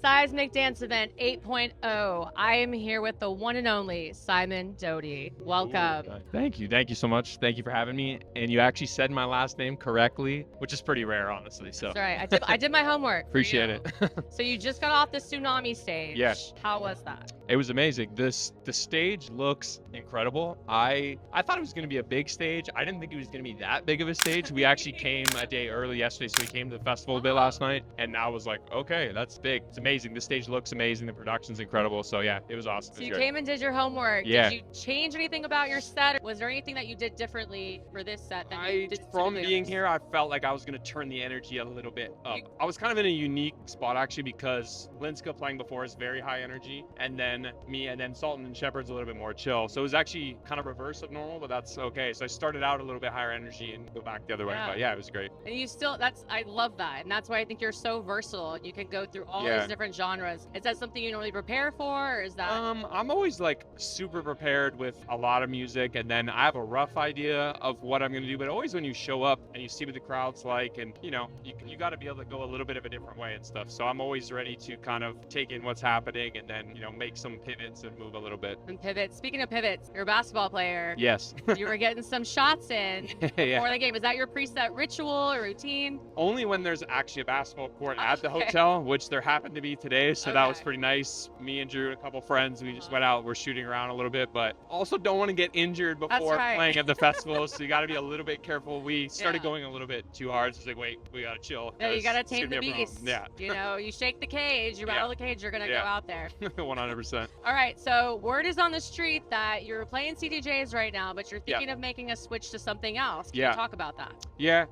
Seismic Dance Event 8.0. I am here with the one and only Simon Doty. Welcome. Thank you. Thank you so much. Thank you for having me. And you actually said my last name correctly, which is pretty rare, honestly. So That's right. I did my homework. appreciate it. So you just got off the tsunami stage. Yes. How was that? It was amazing. The stage looks incredible. I thought it was going to be a big stage. I didn't think it was going to be that big of a stage. We actually came a day early yesterday, so we came to the festival a bit last night, and I was like, okay, that's big. It's amazing. The stage looks amazing. The production's incredible. So yeah, it was awesome. So you came and did your homework. Yeah. Did you change anything about your set? Was there anything that you did differently for this set than you did From typically being on here, I felt like I was going to turn the energy a little bit up. I was kind of in a unique spot actually, because Linska playing before is very high energy, and then me, and then Sultan and Shepard's a little bit more chill. So it was actually kind of reverse of normal, but that's okay. So I started out a little bit higher energy and go back the other way. But yeah, it was great. And you still, I love that. And that's why I think you're so versatile. You can go through all these different genres. Is that something you normally prepare for, or is that? I'm always like super prepared with a lot of music, and then I have a rough idea of what I'm going to do. But always when you show up and you see what the crowd's like, and you got to be able to go a little bit of a different way and stuff. So I'm always ready to kind of take in what's happening and then, make some pivots and move a little bit. And pivots. Speaking of pivots, you're a basketball player. Yes. You were getting some shots in before the game. Is that your preset ritual or routine? Only when there's actually a basketball court at the hotel, which there happened to be today. So that was pretty nice. Me and Drew and a couple friends, we just went out. We're shooting around a little bit, but also don't want to get injured before playing at the festival. So you got to be a little bit careful. We started going a little bit too hard. So it's like, wait, we got to chill. Yeah, you got to tame the beast. Yeah. You shake the cage, you rattle the cage, you're going to go out there. 100%. All right. So word is on the street that you're playing CDJs right now, but you're thinking of making a switch to something else. Can you talk about that? Yeah.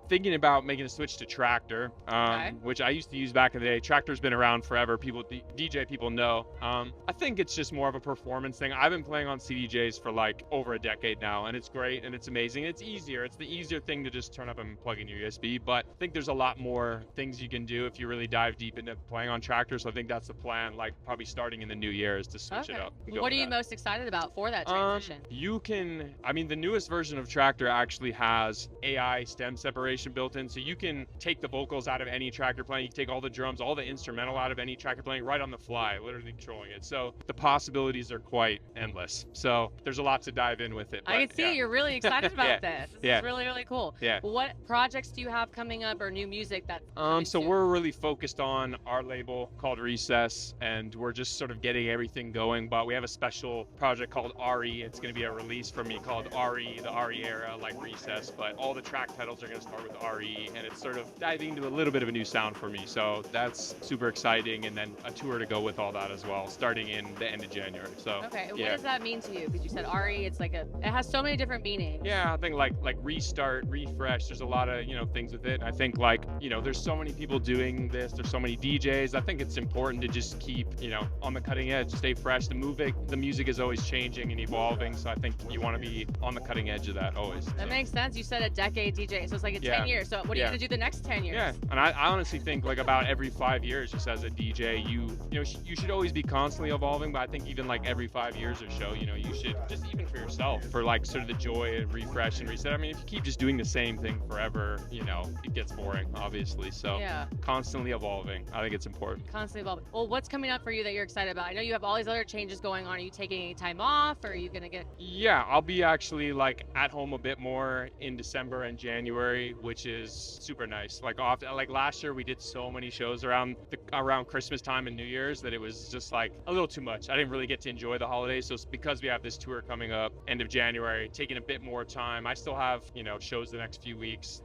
Thinking about making a switch to Traktor, which I used to use back in the day. Traktor's been around forever. DJ people know. I think it's just more of a performance thing. I've been playing on CDJs for like over a decade now, and it's great and it's amazing. It's easier. It's the easier thing to just turn up and plug in your USB, but I think there's a lot more things you can do if you really dive deep into playing on Traktor. So I think that's the plan, like probably starting in the new year, is to switch it up. What are you most excited about for that transition? The newest version of Traktor actually has AI stem separation built in, so you can take the vocals out of any track you're playing, you can take all the drums, all the instrumental out of any track you're playing right on the fly, literally controlling it. So the possibilities are quite endless. So there's a lot to dive in with it. I can see you're really excited about this. This is really, really cool. Yeah. What projects do you have coming up, or new music that? So we're really focused on our label called Recess, and we're just sort of getting everything going. But we have a special project called RE. It's going to be a release for me called RE, the RE era, like Recess. But all the track titles are going to start with RE, and it's sort of diving into a little bit of a new sound for me. So that's super exciting, and then a tour to go with all that as well, starting in the end of January. So what does that mean to you? Because you said RE, it has so many different meanings. Yeah, I think like restart, refresh. There's a lot of things with it. I think there's so many people doing this. There's so many DJs. I think it's important to just keep on the cutting edge, stay fresh. The music is always changing and evolving. So I think you want to be on the cutting edge of that always. That makes sense. You said a decade DJ, so it's like 10 years. So what are you going to do the next 10 years? Yeah, and I honestly think like about every 5 years, just as a DJ, you should always be constantly evolving. But I think even like every 5 years or so, you should just, even for yourself, for like sort of the joy of refresh and reset. I mean, if you keep just doing the same thing forever, it gets boring, obviously. So constantly evolving, I think it's important. Constantly evolving. Well, what's coming up for you that you're excited about? I know you have all these other changes going on. Are you taking any time off, or are you gonna get? Yeah, I'll be actually like at home a bit more in December and January, which is super nice. Like last year, we did so many shows around Christmas time and New Year's that it was just like a little too much. I didn't really get to enjoy the holidays. So it's because we have this tour coming up end of January, taking a bit more time. I still have shows the next few weeks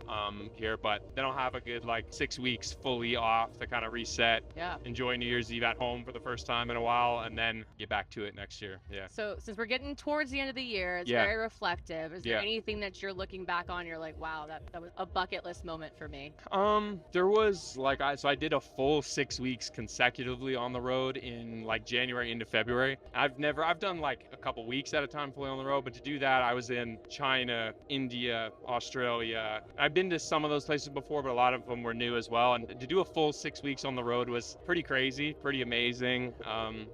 here, but then I'll have a good like 6 weeks fully off to kind of reset, enjoy New Year's Eve at home for the first time in a while, and then get back to it next year. So since we're getting towards the end of the year, it's very reflective. Is there anything that you're looking back on, you're like, wow, that was a bucket list moment for me? There was I did a full 6 weeks consecutively on the road in like January into February. I've done like a couple weeks at a time fully on the road, but to do that, I was in China, India, Australia. I've been to some of those places before, but a lot of them were new as well. And to do a full 6 weeks on the road was pretty crazy, pretty amazing.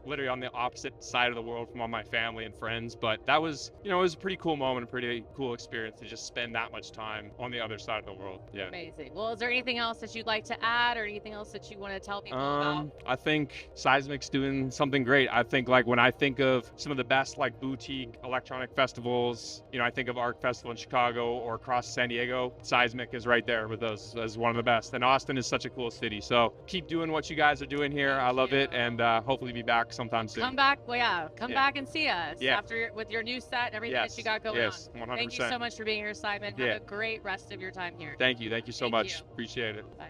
Literally on the opposite side of the world from all my family and friends. But that was, it was a pretty cool moment, a pretty cool experience to just spend that much time on the other side of the world. Yeah. Amazing. Well, is there anything else that you'd like to add, or anything else that you want to tell people people about? I think Seismic's doing something great. I think like when I think of some of the best like boutique electronic festivals, you know, I think of Arc Festival in Chicago or across San Diego. Seismic is right there with those as one of the best. And Austin is such a cool city. So keep doing what you guys are doing here. I love it, and hopefully be back sometime soon. Come back, well, yeah, come back and see us after with your new set and everything that you got going on. 100%. Thank you so much for being here, Simon. Have a great rest of your time here. Thank you so much. Appreciate it. Bye.